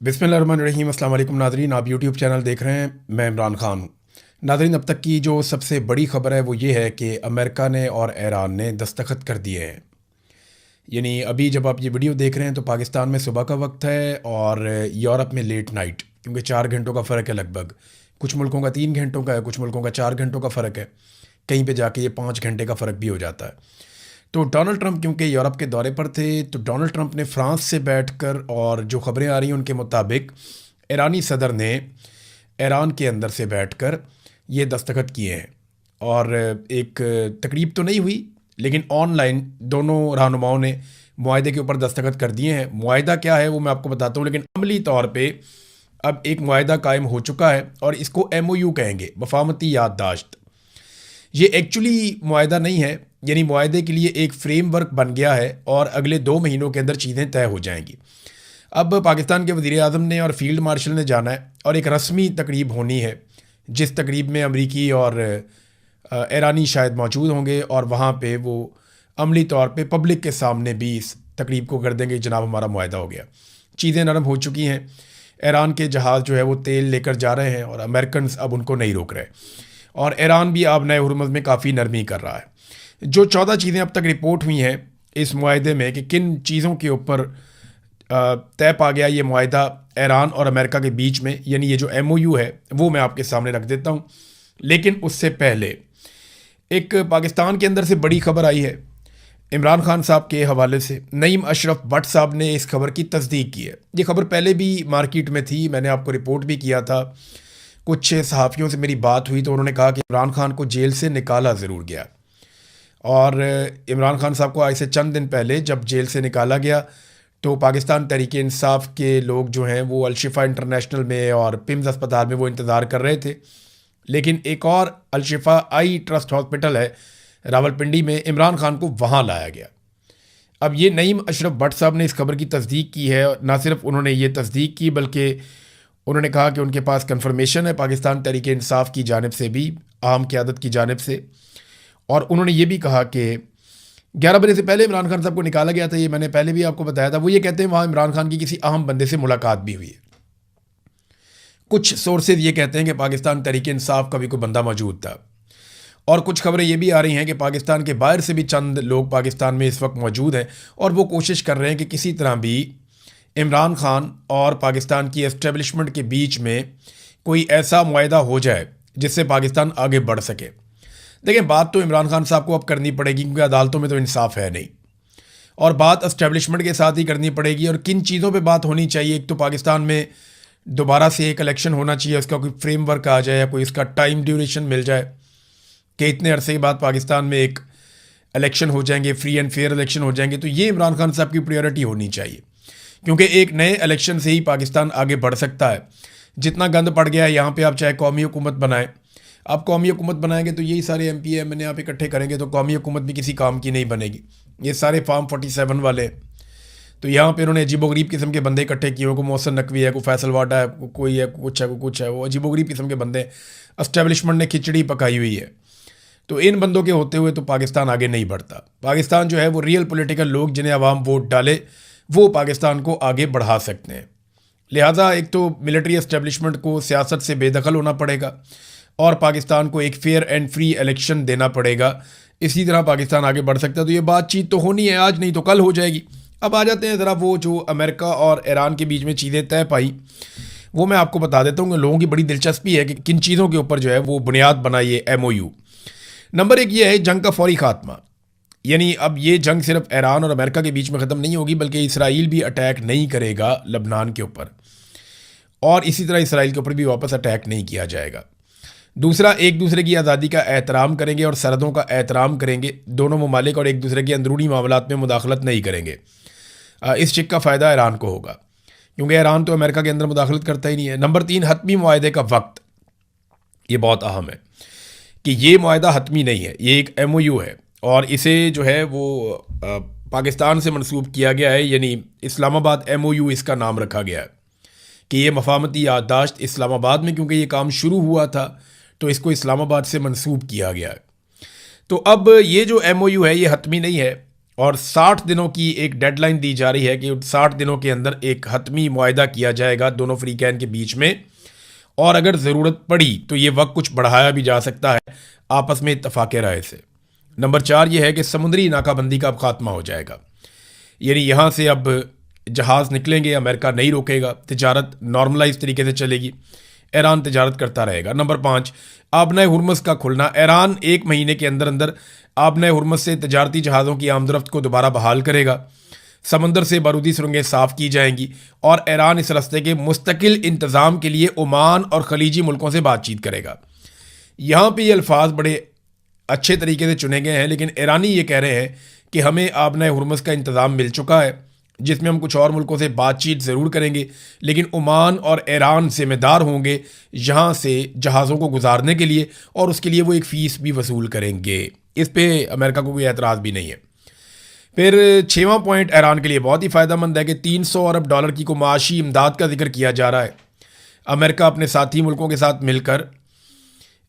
बिस्मिल्लाहिर्रहमानिर्रहीम। अस्सलाम वालेकुम नाज़रीन, आप यूट्यूब चैनल देख रहे हैं। मैं इमरान ख़ान हूँ। नाज़रीन, अब तक की जो सबसे बड़ी ख़बर है वो ये है कि अमेरिका ने और ईरान ने दस्तखत कर दिए हैं। यानी अभी जब आप ये वीडियो देख रहे हैं तो पाकिस्तान में सुबह का वक्त है और यूरोप में लेट नाइट, क्योंकि 4 घंटों का फ़र्क है लगभग। कुछ मुल्कों का 3 घंटों का है, कुछ मुल्कों का 4 घंटों का फ़र्क है, कहीं पे जाके ये 5 घंटे का फ़र्क भी हो जाता है। तो डोनाल्ड ट्रंप क्योंकि यूरोप के दौरे पर थे, तो डोनाल्ड ट्रंप ने फ्रांस से बैठकर, और जो ख़बरें आ रही हैं उनके मुताबिक ईरानी सदर ने ईरान के अंदर से बैठकर ये दस्तखत किए हैं। और एक तकरीब तो नहीं हुई, लेकिन ऑनलाइन दोनों रहनुमाओं ने मुआहदे के ऊपर दस्तखत कर दिए हैं। मुआहदा क्या है वो मैं आपको बताता हूँ, लेकिन अमली तौर पे अब एक मुआहदा कायम हो चुका है और इसको MOU कहेंगे, मफाहमती याददाश्त। ये एक्चुअली मुआहदा नहीं है, यानी मुआहदे के लिए एक फ्रेमवर्क बन गया है और अगले 2 महीनों के अंदर चीज़ें तय हो जाएंगी। अब पाकिस्तान के वज़ीर आज़म ने और फील्ड मार्शल ने जाना है और एक रस्मी तकरीब होनी है, जिस तकरीब में अमरीकी और ईरानी शायद मौजूद होंगे, और वहाँ पे वो अमली तौर पे पब्लिक के सामने भी इस तकरीब को कर देंगे, जनाब हमारा मुआहदा हो गया। चीज़ें नरम हो चुकी हैं। ईरान के जहाज़ जो है वो तेल लेकर जा रहे हैं और अमेरिकन अब उनको नहीं रोक रहे, और ईरान भी अब नए हुरमुज़ में काफ़ी नरमी कर रहा है। जो 14 चीज़ें अब तक रिपोर्ट हुई हैं इस मुआहदे में कि किन चीज़ों के ऊपर तय पा गया ये मुआहदा ईरान और अमेरिका के बीच में, यानी ये जो MOU है वो मैं आपके सामने रख देता हूँ। लेकिन उससे पहले एक पाकिस्तान के अंदर से बड़ी खबर आई है इमरान खान साहब के हवाले से। नईम अशरफ भट्ट साहब ने इस खबर की तस्दीक की है। ये खबर पहले भी मार्केट में थी, मैंने आपको रिपोर्ट भी किया था। कुछ सहाफ़ियों से मेरी बात हुई तो उन्होंने कहा कि इमरान खान को जेल से निकाला ज़रूर गया, और इमरान खान साहब को आज से चंद दिन पहले जब जेल से निकाला गया तो पाकिस्तान तहरीक इंसाफ के लोग जो हैं वो अलशिफा इंटरनेशनल में और पिम्स अस्पताल में वो इंतज़ार कर रहे थे। लेकिन एक और अलशिफा आई ट्रस्ट हॉस्पिटल है रावलपिंडी में, इमरान खान को वहाँ लाया गया। अब ये नईम अशरफ भट्ट साहब ने इस खबर की तस्दीक की है। ना सिर्फ उन्होंने ये तस्दीक की बल्कि उन्होंने कहा कि उनके पास कन्फर्मेशन है पाकिस्तान तहरीक इंसाफ की जानिब से भी, आम क़यादत की जानिब से। और उन्होंने ये भी कहा कि 11 बजे से पहले इमरान खान साहब को निकाला गया था, ये मैंने पहले भी आपको बताया था। वो ये कहते हैं वहाँ इमरान खान की किसी अहम बंदे से मुलाकात भी हुई है। कुछ सोर्सेज ये कहते हैं कि पाकिस्तान तहरीक इंसाफ का भी कोई बंदा मौजूद था, और कुछ खबरें ये भी आ रही हैं कि पाकिस्तान के बाहर से भी चंद लोग पाकिस्तान में इस वक्त मौजूद हैं और वो कोशिश कर रहे हैं कि किसी तरह भी इमरान खान और पाकिस्तान की एस्टेब्लिशमेंट के बीच में कोई ऐसा मुआहदा हो जाए जिससे पाकिस्तान आगे बढ़ सके। देखिए, बात तो इमरान खान साहब को अब करनी पड़ेगी, क्योंकि अदालतों में तो इंसाफ है नहीं, और बात एस्टेब्लिशमेंट के साथ ही करनी पड़ेगी। और किन चीज़ों पे बात होनी चाहिए, एक तो पाकिस्तान में दोबारा से एक इलेक्शन होना चाहिए, उसका कोई फ्रेमवर्क आ जाए या कोई इसका टाइम ड्यूरेशन मिल जाए कि इतने अरसे के बाद पाकिस्तान में एक इलेक्शन हो जाएंगे, फ्री एंड फेयर इलेक्शन हो जाएंगे। तो ये इमरान खान साहब की प्रायोरिटी होनी चाहिए, क्योंकि एक नए इलेक्शन से ही पाकिस्तान आगे बढ़ सकता है। जितना गंद पड़ गया है यहाँ पे, आप चाहे कौमी हुकूमत बनाएं, आप कौमी हुकूमत बनाएंगे तो यही सारे MP MNA आप इकट्ठे करेंगे तो कौमी हुकूमत भी किसी काम की नहीं बनेगी। ये सारे फार्म 47 वाले, तो यहाँ पे उन्होंने अजीबोगरीब किस्म के बंदे इकट्ठे किए, को मोहसन नकवी है, को फैसल वाडा है, कोई है, कुछ है, कुछ है, वो अजीबोगरीब किस्म के बंदे एस्टेब्लिशमेंट ने खिचड़ी पकाई हुई है। तो इन बंदों के होते हुए तो पाकिस्तान आगे नहीं बढ़ता। पाकिस्तान जो है वो रियल पॉलिटिकल लोग जिन्हें अवाम वोट डाले वो पाकिस्तान को आगे बढ़ा सकते हैं। लिहाजा एक तो मिलिट्री एस्टेब्लिशमेंट को सियासत से बेदखल होना पड़ेगा और पाकिस्तान को एक फेयर एंड फ्री इलेक्शन देना पड़ेगा। इसी तरह पाकिस्तान आगे बढ़ सकता है। तो ये बातचीत तो होनी है आज, नहीं तो कल हो जाएगी। अब आ जाते हैं ज़रा वो जो अमेरिका और ईरान के बीच में चीज़ें तय पाई, वो मैं आपको बता देता हूँ कि लोगों की बड़ी दिलचस्पी है कि किन चीज़ों के ऊपर जो है वो बुनियाद बनाई है MOU। नंबर 1 ये है जंग का फौरी खात्मा, यानी अब ये जंग सिर्फ ईरान और अमेरिका के बीच में ख़त्म नहीं होगी, बल्कि इसराइल भी अटैक नहीं करेगा लबनान के ऊपर, और इसी तरह इसराइल के ऊपर भी वापस अटैक नहीं किया जाएगा। दूसरा, एक दूसरे की आज़ादी का एहतराम करेंगे और सरहदों का एहतराम करेंगे दोनों ममालिक, और एक दूसरे के अंदरूनी मामलात में मुदाखलत नहीं करेंगे। इस चिक का फ़ायदा ईरान को होगा, क्योंकि ईरान तो अमेरिका के अंदर मुदाखलत करता ही नहीं है। नंबर 3, हतमी मुआहदे का वक्त, ये बहुत अहम है कि ये मुआहदा हतमी नहीं है, ये एक MOU है, और इसे जो है वो पाकिस्तान से मंसूब किया गया है, यानी इस्लामाबाद MOU इसका नाम रखा गया है कि ये मफाहमती याददाश्त इस्लामाबाद में, क्योंकि ये काम शुरू हुआ था तो इसको इस्लामाबाद से मंसूब किया गया है। तो अब ये जो MOU है ये हतमी नहीं है, और 60 दिनों की एक डेडलाइन दी जा रही है कि 60 दिनों के अंदर एक हतमी मुआहदा किया जाएगा दोनों फ्रीकैन के बीच में, और अगर ज़रूरत पड़ी तो ये वक्त कुछ बढ़ाया भी जा सकता है आपस में इत्तफाक़ राय से। नंबर 4 ये है कि समुद्री नाकाबंदी का अब खात्मा हो जाएगा, यानी यहाँ से अब जहाज़ निकलेंगे, अमेरिका नहीं रोकेगा, तिजारत नॉर्मलाइज तरीके से चलेगी, ईरान तिजारत करता रहेगा। नंबर 5 आबना हुर्मुज़ का खुलना, ईरान 1 महीने के अंदर अंदर आबना हुर्मुज़ से तजारती जहाज़ों की आमदरफ्त को दोबारा बहाल करेगा, समंदर से बारूदी सुरंगें साफ़ की जाएंगी और ईरान इस रास्ते के मुस्तकिल इंतज़ाम के लिए ओमान और खलीजी मुल्कों से बातचीत करेगा। यहाँ पे ये अल्फाज बड़े अच्छे तरीके से चुने गए हैं, लेकिन ईरानी ये कह रहे हैं कि हमें आबना हुर्मुज़ का इंतज़ाम मिल चुका है, जिसमें हम कुछ और मुल्कों से बातचीत ज़रूर करेंगे, लेकिन ओमान और ईरान ज़िम्मेदार होंगे यहाँ से जहाज़ों को गुजारने के लिए, और उसके लिए वो एक फ़ीस भी वसूल करेंगे। इस पर अमेरिका को कोई एतराज़ भी नहीं है। फिर 6वां पॉइंट ईरान के लिए बहुत ही फ़ायदेमंद है कि 300 अरब डॉलर की को माशी इमदाद का जिक्र किया जा रहा है। अमेरिका अपने साथी मुल्कों के साथ मिलकर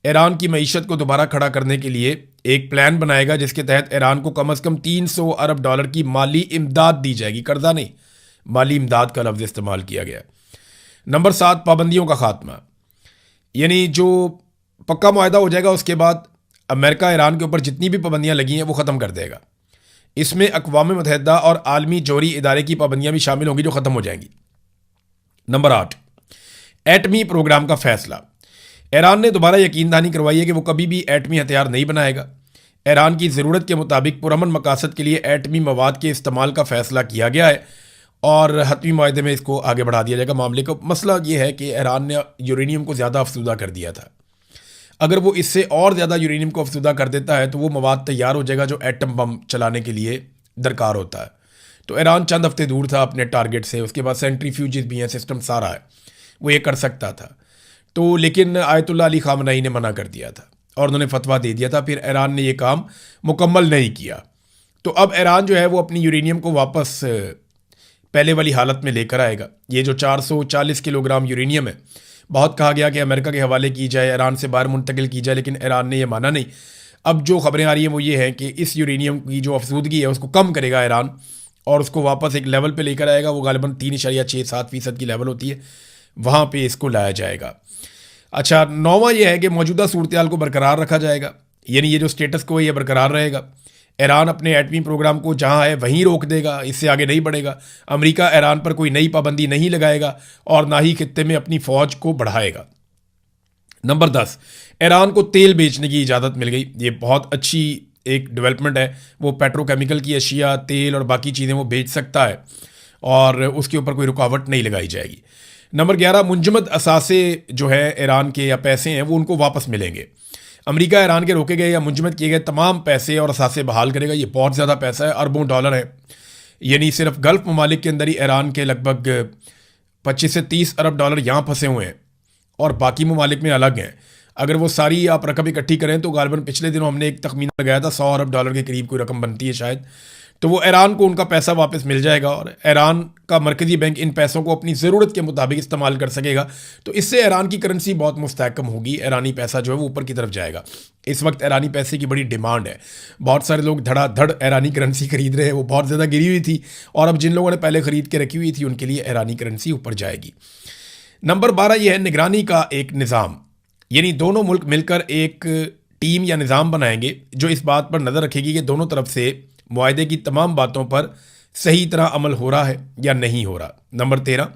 ईरान की मईशत को दोबारा खड़ा करने के लिए एक प्लान बनाएगा, जिसके तहत ईरान को कम अज़ कम 300 अरब डॉलर की माली इमदाद दी जाएगी। कर्जा नहीं, माली इमदाद का लफ्ज़ इस्तेमाल किया गया। नंबर 7 पाबंदियों का खात्मा, यानी जो पक्का मुआहदा हो जाएगा उसके बाद अमेरिका ईरान के ऊपर जितनी भी पाबंदियाँ लगी हैं वो ख़त्म कर देगा। इसमें अक़वाम मुत्तहिदा और आलमी जोहरी इदारे की पाबंदियाँ भी शामिल होंगी जो ख़त्म हो जाएंगी। नंबर 8 एटमी प्रोग्राम का फ़ैसला, ईरान ने दोबारा यकीन दहानी करवाई है कि वो कभी भी एटमी हथियार नहीं बनाएगा। ईरान की ज़रूरत के मुताबिक पुरअमन मकासद के लिए एटमी मवाद के इस्तेमाल का फ़ैसला किया गया है और हतमी मुआहदे में इसको आगे बढ़ा दिया जाएगा। मामले का मसला ये है कि ईरान ने यूरेनियम को ज़्यादा अफसुदा कर दिया था। अगर वो इससे और ज़्यादा यूरेनियम को अफसुदा कर देता है तो वो मवाद तैयार हो जाएगा जो एटम बम चलाने के लिए दरकार होता है। तो ईरान चंद हफ्ते दूर था अपने टारगेट से। उसके बाद सेंट्रीफ्यूजेस भी हैं, सिस्टम सारा है, वो ये कर सकता था। तो लेकिन आयतुल्लाह अली खामनई ने मना कर दिया था और उन्होंने फतवा दे दिया था। फिर ईरान ने ये काम मुकम्मल नहीं किया। तो अब ईरान जो है वो अपनी यूरेनियम को वापस पहले वाली हालत में लेकर आएगा। ये जो 440 किलोग्राम यूरेनियम है, बहुत कहा गया कि अमेरिका के हवाले की जाए, ईरान से बाहर मुंतकिल की जाए, लेकिन ईरान ने यह माना नहीं। अब जो खबरें आ रही हैं वो ये हैं कि इस यूरेनियम की जो अफसूदगी है उसको कम करेगा ईरान और उसको वापस एक लेवल पे लेकर आएगा। वो गालिबन 3.67% की लेवल होती है, वहाँ पे इसको लाया जाएगा। अच्छा, 9वां ये है कि मौजूदा सूरत हाल को बरकरार रखा जाएगा, यानी ये जो स्टेटस को है ये बरकरार रहेगा। ईरान अपने एटमी प्रोग्राम को जहाँ है वहीं रोक देगा, इससे आगे नहीं बढ़ेगा। अमेरिका ईरान पर कोई नई पाबंदी नहीं लगाएगा और ना ही खित्ते में अपनी फ़ौज को बढ़ाएगा। नंबर 10 ईरान को तेल बेचने की इजाज़त मिल गई। ये बहुत अच्छी एक डेवलपमेंट है। वो पेट्रोकेमिकल की अशिया, तेल और बाकी चीज़ें वो बेच सकता है और उसके ऊपर कोई रुकावट नहीं लगाई जाएगी। नंबर 11 मुंजमद असासे जो है ईरान के या पैसे हैं वो उनको वापस मिलेंगे। अमेरिका ईरान के रोके गए या मुंजमद किए गए तमाम पैसे और असासे बहाल करेगा। ये बहुत ज़्यादा पैसा है, अरबों डॉलर है। यानी सिर्फ गल्फ ममालिक के अंदर ही ईरान के लगभग 25 से 30 अरब डॉलर यहाँ फंसे हुए हैं और बाकी ममालिक में अलग हैं। अगर वो सारी आप रकम इकट्ठी करें तो गालिबन पिछले दिनों हमने एक तखमीना लगाया था 100 अरब डॉलर के करीब कोई रकम बनती है शायद। तो वो ईरान को उनका पैसा वापस मिल जाएगा और ईरान का मरकज़ी बैंक इन पैसों को अपनी ज़रूरत के मुताबिक इस्तेमाल कर सकेगा। तो इससे ईरान की करेंसी बहुत मुस्तहकम होगी। ईरानी पैसा जो है वो ऊपर की तरफ जाएगा। इस वक्त ईरानी पैसे की बड़ी डिमांड है। बहुत सारे लोग धड़ाधड़ ईरानी करेंसी खरीद रहे हैं। वो बहुत ज़्यादा गिरी हुई थी और अब जिन लोगों ने पहले ख़रीद के रखी हुई थी उनके लिए ईरानी करेंसी ऊपर जाएगी। नंबर 12 ये है निगरानी का एक निज़ाम, यानी दोनों मुल्क मिलकर एक टीम या निज़ाम बनाएंगे जो इस बात पर नज़र रखेगी कि दोनों तरफ से मुआहदे की तमाम बातों पर सही तरह अमल हो रहा है या नहीं हो रहा। नंबर 13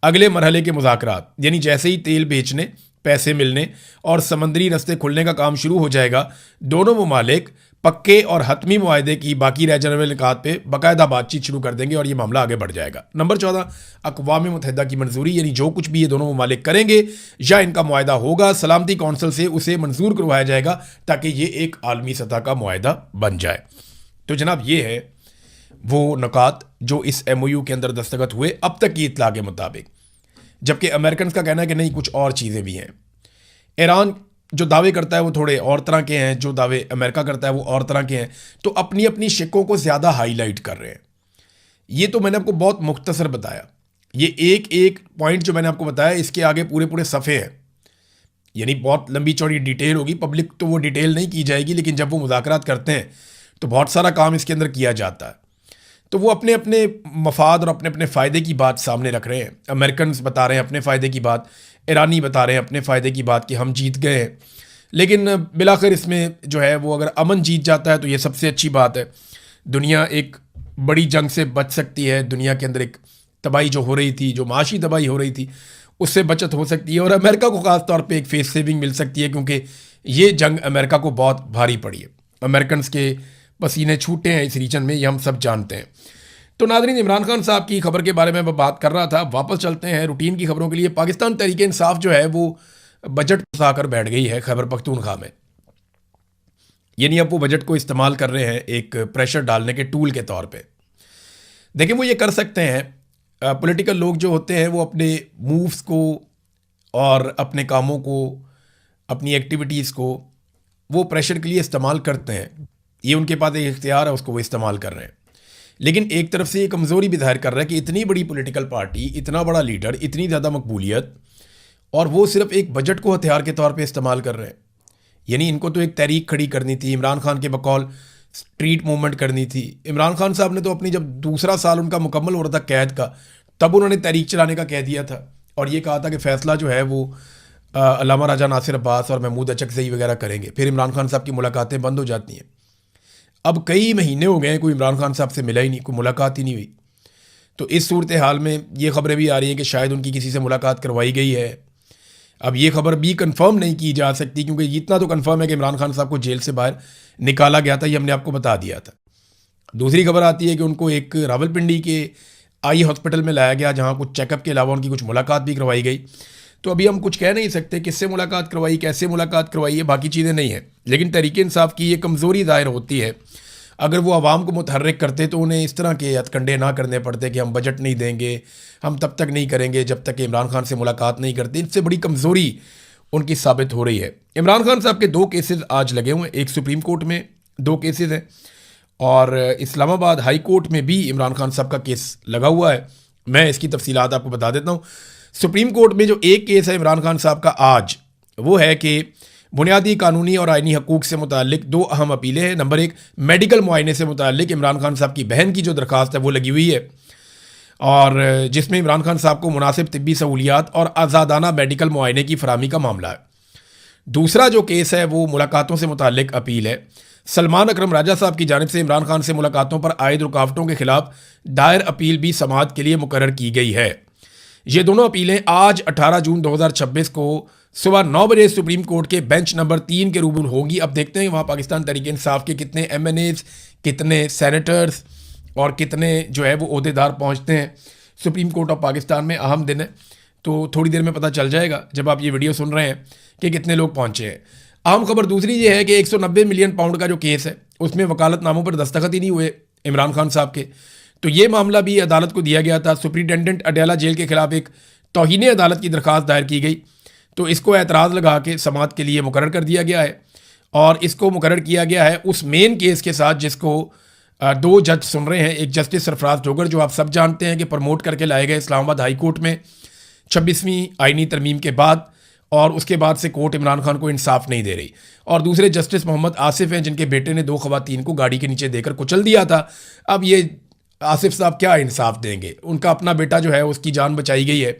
अगले मरहले के मुज़ाकरात, यानी जैसे ही तेल बेचने, पैसे मिलने और समंदरी रास्ते खुलने का काम शुरू हो जाएगा, दोनों ममालिक पक्के और हतमी मुआहदे की बाकी रह जाने वाले निकात पे बाकायदा बातचीत शुरू कर देंगे और ये मामला आगे बढ़ जाएगा। नंबर 14 अक़वाम मुत्तहिदा की मंजूरी, यानी जो कुछ भी ये दोनों ममालिक करेंगे या इनका मुआहदा होगा सलामती कौंसिल से उसे मंजूर करवाया जाएगा ताकि ये एक आलमी सतह का मुआहदा बन जाए। तो जनाब ये है वो नुकात जो इस MOU के अंदर दस्तखत हुए अब तक की इत्तला के मुताबिक, जबकि अमेरिकन का कहना है कि नहीं कुछ और चीज़ें भी हैं। ईरान जो दावे करता है वो थोड़े और तरह के हैं, जो दावे अमेरिका करता है वो और तरह के हैं। तो अपनी अपनी शिकों को ज़्यादा हाईलाइट कर रहे हैं। ये तो मैंने आपको बहुत मुख्तसर बताया। ये एक एक पॉइंट जो मैंने आपको बताया इसके आगे पूरे पूरे सफ़े हैं, यानी बहुत लंबी चौड़ी डिटेल होगी। पब्लिक तो वो डिटेल नहीं की जाएगी, लेकिन जब वो मुज़ाकरात करते हैं तो बहुत सारा काम इसके अंदर किया जाता है। तो वो अपने अपने मफाद और अपने अपने फ़ायदे की बात सामने रख रहे हैं। अमेरिकन बता रहे हैं अपने फ़ायदे की बात, ईरानी बता रहे हैं अपने फ़ायदे की बात कि हम जीत गए हैं। लेकिन बिलाखिर इसमें जो है वो अगर अमन जीत जाता है तो ये सबसे अच्छी बात है। दुनिया एक बड़ी जंग से बच सकती है। दुनिया के अंदर एक तबाही जो हो रही थी, जो माशी तबाही हो रही थी, उससे बचत हो सकती है और अमेरिका को ख़ास तौर पे एक फेस सेविंग मिल सकती है, क्योंकि ये जंग अमेरिका को बहुत भारी पड़ी है। अमेरिकन के पसीने छूटे हैं इस रीजन में, ये हम सब जानते हैं। तो नाज़रीन, इमरान खान साहब की खबर के बारे में मैं बात कर रहा था। वापस चलते हैं रूटीन की खबरों के लिए। पाकिस्तान तहरीक इंसाफ जो है वो बजट फंसाकर बैठ गई है खैबर पख्तूनख्वा में। यानी अब वो बजट को इस्तेमाल कर रहे हैं एक प्रेशर डालने के टूल के तौर पे। देखिए, वो ये कर सकते हैं। पॉलिटिकल लोग जो होते हैं वो अपने मूव्स को और अपने कामों को, अपनी एक्टिविटीज़ को वो प्रेशर के लिए इस्तेमाल करते हैं। ये उनके पास एक इख्तियार है, उसको वो इस्तेमाल कर रहे हैं। लेकिन एक तरफ से ये कमज़ोरी भी ज़ाहिर कर रहा है कि इतनी बड़ी पॉलिटिकल पार्टी, इतना बड़ा लीडर, इतनी ज़्यादा मकबूलियत, और वो सिर्फ एक बजट को हथियार के तौर पे इस्तेमाल कर रहे हैं। यानी इनको तो एक तहरीक खड़ी करनी थी, इमरान खान के बकौल स्ट्रीट मूवमेंट करनी थी। इमरान खान साहब ने तो अपनी, जब दूसरा साल उनका मुकम्मल हो रहा था कैद का, तब उन्होंने तहरीक चलाने का कह दिया था और ये कहा था कि फ़ैसला जो है वो अल्लामा राजा नासिर अब्बास और महमूद अचकज़ई वगैरह करेंगे। फिर इमरान खान साहब की मुलाकातें बंद हो जाती हैं। अब कई महीने हो गए हैं, कोई इमरान खान साहब से मिला ही नहीं, कोई मुलाकात ही नहीं हुई। तो इस सूरत हाल में ये खबरें भी आ रही हैं कि शायद उनकी किसी से मुलाकात करवाई गई है। अब ये खबर भी कंफर्म नहीं की जा सकती, क्योंकि इतना तो कंफर्म है कि इमरान खान साहब को जेल से बाहर निकाला गया था, ये हमने आपको बता दिया था। दूसरी खबर आती है कि उनको एक रावलपिंडी के आई हॉस्पिटल में लाया गया, जहाँ कुछ चेकअप के अलावा उनकी कुछ मुलाकात भी करवाई गई। तो अभी हम कुछ कह नहीं सकते किससे मुलाकात करवाई, कैसे मुलाकात करवाई, ये बाकी चीज़ें नहीं हैं। लेकिन तहरीक इंसाफ की ये कमज़ोरी ज़ाहिर होती है। अगर वो आवाम को मुतहर्रिक करते तो उन्हें इस तरह के हथकंडे ना करने पड़ते कि हम बजट नहीं देंगे, हम तब तक नहीं करेंगे जब तक कि इमरान खान से मुलाकात नहीं करते। इससे बड़ी कमज़ोरी उनकी साबित हो रही है। इमरान खान साहब के 2 केसेस आज लगे हुए हैं। एक सुप्रीम कोर्ट में 2 केसेस हैं और इस्लामाबाद हाई कोर्ट में भी इमरान खान साहब का केस लगा हुआ है। मैं इसकी तफसीलात आपको बता देता हूँ। सुप्रीम कोर्ट में जो एक केस है इमरान खान साहब का आज, वो है कि बुनियादी कानूनी और आइनी हकूक़ से मुतालिक 2 अहम अपीलें हैं। नंबर 1, मेडिकल मुआयने से मुतालिक इमरान खान साहब की बहन की जो दरख्वास्त है वो लगी हुई है, और जिसमें इमरान खान साहब को मुनासिब तिब्बी सहूलियात और आज़ादाना मेडिकल मुआयने की फराहमी का मामला है। दूसरा जो केस है वो मुलाकातों से मुतालिक अपील है। सलमान अकरम राजा साहब की जानिब से इमरान खान से मुलाकातों पर आयद रुकावटों के खिलाफ दायर अपील भी समाअत के लिए मुकर्रर की गई है। ये दोनों अपीलें आज 18 जून 2026 को सुबह 9 बजे सुप्रीम कोर्ट के बेंच नंबर 3 के रूबरू होगी। अब देखते हैं वहाँ पाकिस्तान तहरीक इंसाफ के कितने MNAs, कितने सेनेटर्स और कितने जो है वो ओहदेदार पहुँचते हैं। सुप्रीम कोर्ट ऑफ पाकिस्तान में अहम दिन है, तो थोड़ी देर में पता चल जाएगा जब आप ये वीडियो सुन रहे हैं कि कितने लोग पहुँचे हैं। अहम खबर दूसरी ये है कि 190 मिलियन पाउंड का जो केस है उसमें वकालतनामों पर दस्तखत ही नहीं हुए इमरान खान साहब के। तो ये मामला भी अदालत को दिया गया था। सुप्रिटेंडेंट अडयाला जेल के खिलाफ एक तौहीन अदालत की दरख्वास्त दायर की गई, तो इसको एतराज़ लगा के समाअत के लिए मुकर्रर कर दिया गया है। और इसको मुकर्रर किया गया है उस मेन केस के साथ जिसको 2 जज सुन रहे हैं। एक जस्टिस सरफराज डोगर, जो आप सब जानते हैं कि प्रमोट करके लाए गए इस्लामाबाद हाई कोर्ट में 26वीं आइनी तरमीम के बाद, और उसके बाद से कोर्ट इमरान खान को इंसाफ नहीं दे रही। और दूसरे जस्टिस मोहम्मद आसिफ हैं, जिनके बेटे ने 2 ख़वातीन को गाड़ी के नीचे देकर कुचल दिया था। अब ये आसिफ साहब क्या इंसाफ देंगे? उनका अपना बेटा जो है उसकी जान बचाई गई है,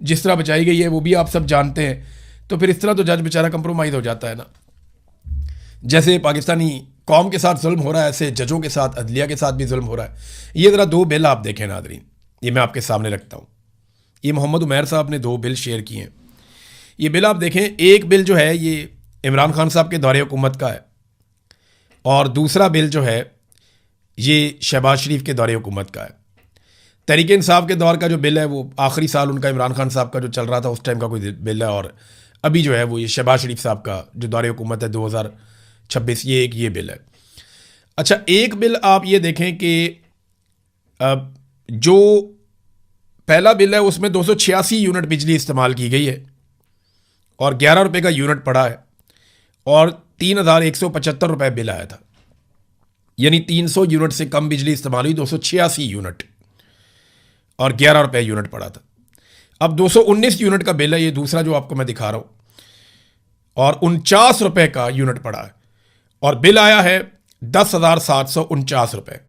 जिस तरह बचाई गई है वो भी आप सब जानते हैं। तो फिर इस तरह तो जज बेचारा कंप्रोमाइज़ हो जाता है ना। जैसे पाकिस्तानी कौम के साथ जुल्म हो रहा है, ऐसे जजों के साथ, अदलिया के साथ भी जुल्म हो रहा है। ये ज़रा 2 बिल आप देखें नादरीन, ये मैं आपके सामने रखता हूँ। ये मोहम्मद उमैर साहब ने 2 बिल शेयर किए हैं। ये बिल आप देखें। एक बिल जो है ये इमरान खान साहब के दौरे हुकूमत का है, और दूसरा बिल जो है ये शहबाज शरीफ के दौरे हुकूमत का है। तहरीक इंसाफ के दौर का जो बिल है वो आखिरी साल उनका इमरान खान साहब का जो चल रहा था उस टाइम का कोई बिल है, और अभी जो है वो ये शहबाज शरीफ साहब का जो दौरे हुकूमत है 2026, ये बिल है। अच्छा, एक बिल आप ये देखें कि जो पहला बिल है उसमें 286 यूनिट बिजली इस्तेमाल की गई है और 11 रुपये का यूनिट पड़ा है, और 3175 रुपये बिल आया था। यानी 300 यूनिट से कम बिजली इस्तेमाल हुई, 286 यूनिट, और 11 रुपये यूनिट पड़ा था। अब 219 यूनिट का बिल है ये दूसरा जो आपको मैं दिखा रहा हूँ, और 49 रुपये का यूनिट पड़ा है, और बिल आया है 10,749 रुपये।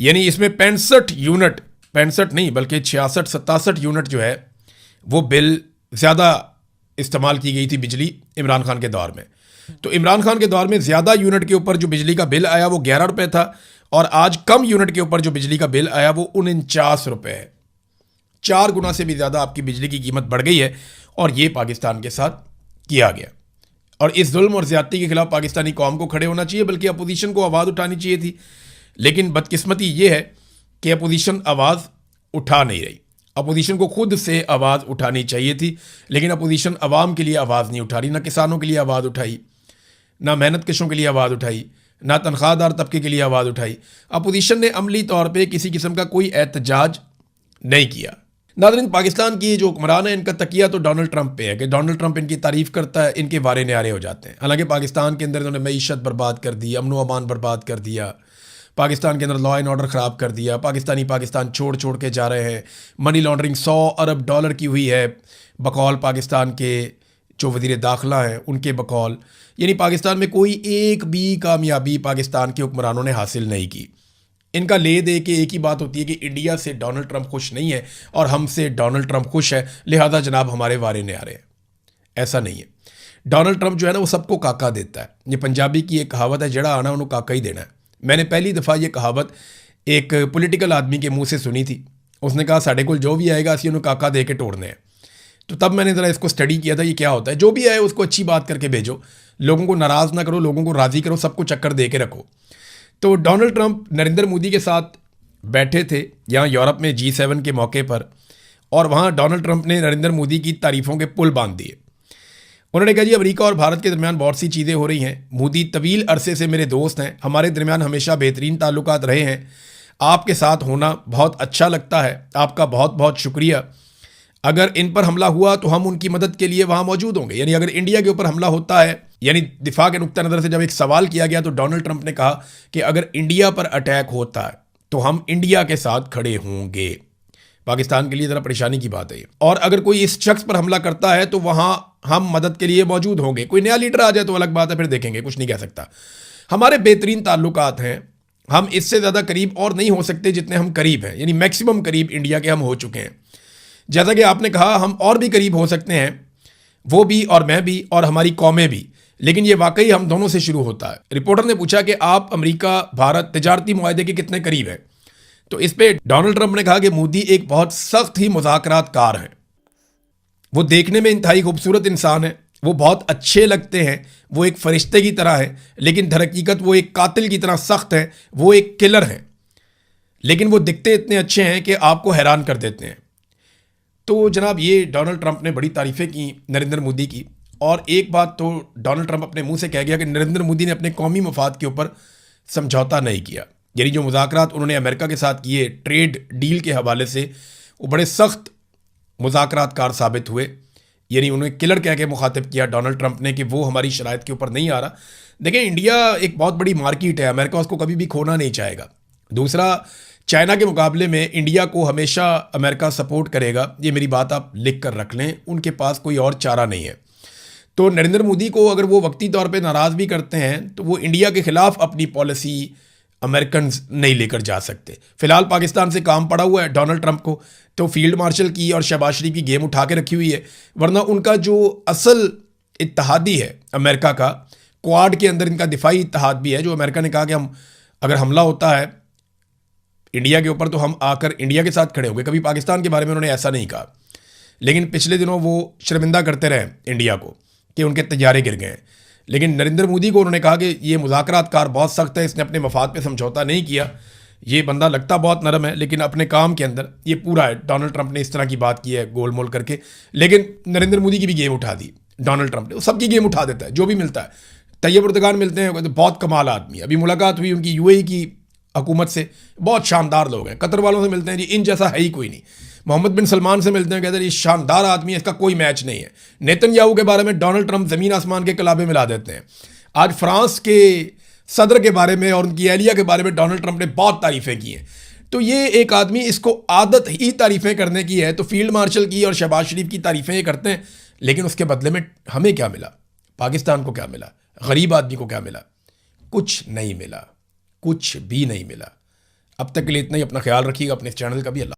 यानी इसमें 65 यूनिट, 65 नहीं बल्कि 66-67 यूनिट जो है वो बिल ज़्यादा इस्तेमाल की गई थी बिजली इमरान खान के दौर में। तो इमरान खान के दौर में ज़्यादा यूनिट के ऊपर जो बिजली का बिल आया वो 11 रुपये था, और आज कम यूनिट के ऊपर जो बिजली का बिल आया वो 49 रुपये है। 4 गुना से भी ज़्यादा आपकी बिजली की कीमत बढ़ गई है, और ये पाकिस्तान के साथ किया गया। और इस जुल्म और ज़्यादती के खिलाफ पाकिस्तानी कौम को खड़े होना चाहिए, बल्कि अपोजिशन को आवाज़ उठानी चाहिए थी। लेकिन बदकिस्मती ये है कि अपोजिशन आवाज़ उठा नहीं रही। अपोजिशन को खुद से आवाज़ उठानी चाहिए थी, लेकिन अपोजिशन आवाम के लिए आवाज़ नहीं उठा रही। ना किसानों के लिए आवाज़ उठाई, ना मेहनत कशों के लिए आवाज़ उठाई, ना तनख्वाहदार तबके के लिए आवाज़ उठाई। अपोजिशन ने अमली तौर पे किसी किस्म का कोई एहतजाज नहीं किया। नाज़रीन, पाकिस्तान की जो हुक्मरान है इनका तकिया तो डोनाल्ड ट्रंप पे है कि डोनाल्ड ट्रंप इनकी तारीफ़ करता है, इनके वारे न्यारे हो जाते हैं। हालांकि पाकिस्तान के अंदर इन्होंने मईशत बर्बाद कर दी, अमन व अमान बर्बाद कर दिया, पाकिस्तान के अंदर लॉ एंड ऑर्डर ख़राब कर दिया, पाकिस्तान छोड़ छोड़ के जा रहे हैं। मनी लॉन्ड्रिंग 100 अरब डॉलर की हुई है बकौल पाकिस्तान के जो वज़ीर दाखिला हैं उनके बकौल। यानी पाकिस्तान में कोई एक भी कामयाबी पाकिस्तान के हुक्मरानों ने हासिल नहीं की। इनका ले दे के एक ही बात होती है कि इंडिया से डोनाल्ड ट्रंप खुश नहीं है और हमसे डोनाल्ड ट्रंप खुश है, लिहाजा जनाब हमारे वारे न्यारे हैं। ऐसा नहीं है। डोनाल्ड ट्रंप जो है ना वो सबको काका देता है। ये पंजाबी की एक कहावत है, जड़ा आना उन्होंने काका ही देना है। मैंने पहली दफ़ा ये कहावत एक पॉलिटिकल आदमी के मुंह से सुनी थी। उसने कहा साढ़े को जो भी आएगा असी उन्होंने काका दे के तोड़ने हैं। तो तब मैंने ज़रा इसको स्टडी किया था ये क्या होता है। जो भी आए उसको अच्छी बात करके भेजो, लोगों को नाराज़ ना करो, लोगों को राज़ी करो, सबको चक्कर दे के रखो। तो डोनाल्ड ट्रंप नरेंद्र मोदी के साथ बैठे थे यहाँ यूरोप में G7 के मौके पर, और वहाँ डोनाल्ड ट्रंप ने नरेंद्र मोदी की तारीफ़ों के पुल बांध दिए। उन्होंने कहा जी अमेरिका और भारत के दरमियान बहुत सी चीज़ें हो रही हैं, मोदी तवील अरसे से मेरे दोस्त हैं, हमारे दरमियान हमेशा बेहतरीन ताल्लुकात रहे हैं, आपके साथ होना बहुत अच्छा लगता है, आपका बहुत बहुत शुक्रिया। अगर इन पर हमला हुआ तो हम उनकी मदद के लिए वहाँ मौजूद होंगे। यानी अगर इंडिया के ऊपर हमला होता है, यानी दिफा के नुक्ता नज़र से जब एक सवाल किया गया तो डोनाल्ड ट्रंप ने कहा कि अगर इंडिया पर अटैक होता है तो हम इंडिया के साथ खड़े होंगे। पाकिस्तान के लिए ज़रा परेशानी की बात है ये। और अगर कोई इस शख्स पर हमला करता है तो वहाँ हम मदद के लिए मौजूद होंगे। कोई नया लीडर आ जाए तो अलग बात है, फिर देखेंगे, कुछ नहीं कह सकता। हमारे बेहतरीन ताल्लुकात हैं, हम इससे ज़्यादा करीब और नहीं हो सकते जितने हम करीब हैं। यानी मैक्सिमम करीब इंडिया के हम हो चुके हैं। जैसा कि आपने कहा हम और भी करीब हो सकते हैं, वो भी और मैं भी और हमारी कौमें भी, लेकिन ये वाकई हम दोनों से शुरू होता है। रिपोर्टर ने पूछा कि आप अमेरिका भारत तिजारती मुआहदे के कितने करीब हैं। तो इस पे डोनाल्ड ट्रंप ने कहा कि मोदी एक बहुत सख्त ही मुज़ाकरातकार हैं। वो देखने में इंतहाई खूबसूरत इंसान है, वो बहुत अच्छे लगते हैं, वो एक फरिश्ते की तरह है, लेकिन दर हकीकत वो एक कातिल की तरह सख्त है, वो एक किलर हैं। लेकिन वो दिखते इतने अच्छे हैं कि आपको हैरान कर देते हैं। तो जनाब ये डोनाल्ड ट्रंप ने बड़ी तारीफ़ें की नरेंद्र मोदी की। और एक बात तो डोनाल्ड ट्रंप अपने मुंह से कह गया कि नरेंद्र मोदी ने अपने कौमी मफाद के ऊपर समझौता नहीं किया। यानी जो मुज़ाकरात उन्होंने अमेरिका के साथ किए ट्रेड डील के हवाले से, वो बड़े सख्त मुज़ाकरातकार साबित हुए। यानी उन्हें किलर कह के मुखातिब किया डोनाल्ड ट्रंप ने कि वो हमारी शराइत के ऊपर नहीं आ रहा। देखें, इंडिया एक बहुत बड़ी मार्केट है, अमेरिका उसको कभी भी खोना नहीं चाहेगा। दूसरा, चाइना के मुकाबले में इंडिया को हमेशा अमेरिका सपोर्ट करेगा, ये मेरी बात आप लिख कर रख लें। उनके पास कोई और चारा नहीं है। तो नरेंद्र मोदी को अगर वो वक्ती तौर पे नाराज़ भी करते हैं तो वो इंडिया के ख़िलाफ़ अपनी पॉलिसी अमेरिकन नहीं लेकर जा सकते। फ़िलहाल पाकिस्तान से काम पड़ा हुआ है डोनाल्ड ट्रंप को, तो फील्ड मार्शल की और शहबाज शरीफ की गेम उठा के रखी हुई है। वरना उनका जो असल इत्तहादी है अमेरिका का, क्वाड के अंदर इनका दिफाई इत्तहाद भी है, जो अमेरिका ने कहा कि हम अगर हमला होता है इंडिया के ऊपर तो हम आकर इंडिया के साथ खड़े होंगे। कभी पाकिस्तान के बारे में उन्होंने ऐसा नहीं कहा, लेकिन पिछले दिनों वो शर्मिंदा करते रहे इंडिया को कि उनके तैयारे गिर गए हैं। लेकिन नरेंद्र मोदी को उन्होंने कहा कि ये मुज़ाकरातकार बहुत सख्त है, इसने अपने मफाद पे समझौता नहीं किया। ये बंदा लगता बहुत नरम है, लेकिन अपने काम के अंदर ये पूरा है। डोनाल्ड ट्रंप ने इस तरह की बात की है गोल मोल करके, लेकिन नरेंद्र मोदी की भी गेम उठा दी डोनाल्ड ट्रंप ने। वो सबकी गेम उठा देता है, जो भी मिलता है। तैयब उर्दगान मिलते हैं तो बहुत कमाल आदमी। अभी मुलाकात हुई उनकी UAE की हुकूमत से, बहुत शानदार लोग हैं। कतर वालों से मिलते हैं जी, इन जैसा है ही कोई नहीं। मोहम्मद बिन सलमान से मिलते हैं, कहते हैं ये शानदार आदमी है, इसका कोई मैच नहीं है। नेतन्याहू के बारे में डोनाल्ड ट्रंप ज़मीन आसमान के कलाबे मिला देते हैं। आज फ्रांस के सदर के बारे में और उनकी एहलिया के बारे में डोनाल्ड ट्रंप ने बहुत तारीफ़ें की हैं। तो ये एक आदमी, इसको आदत ही तारीफ़ें करने की है। तो फील्ड मार्शल की और शहबाज शरीफ की तारीफ़ें ये करते हैं, लेकिन उसके बदले में हमें क्या मिला? पाकिस्तान को क्या मिला? गरीब आदमी को क्या मिला? कुछ नहीं मिला, कुछ भी नहीं मिला। अब तक के लिए इतना ही। अपना ख्याल रखिएगा, अपने इस चैनल का भी। अल्लाह।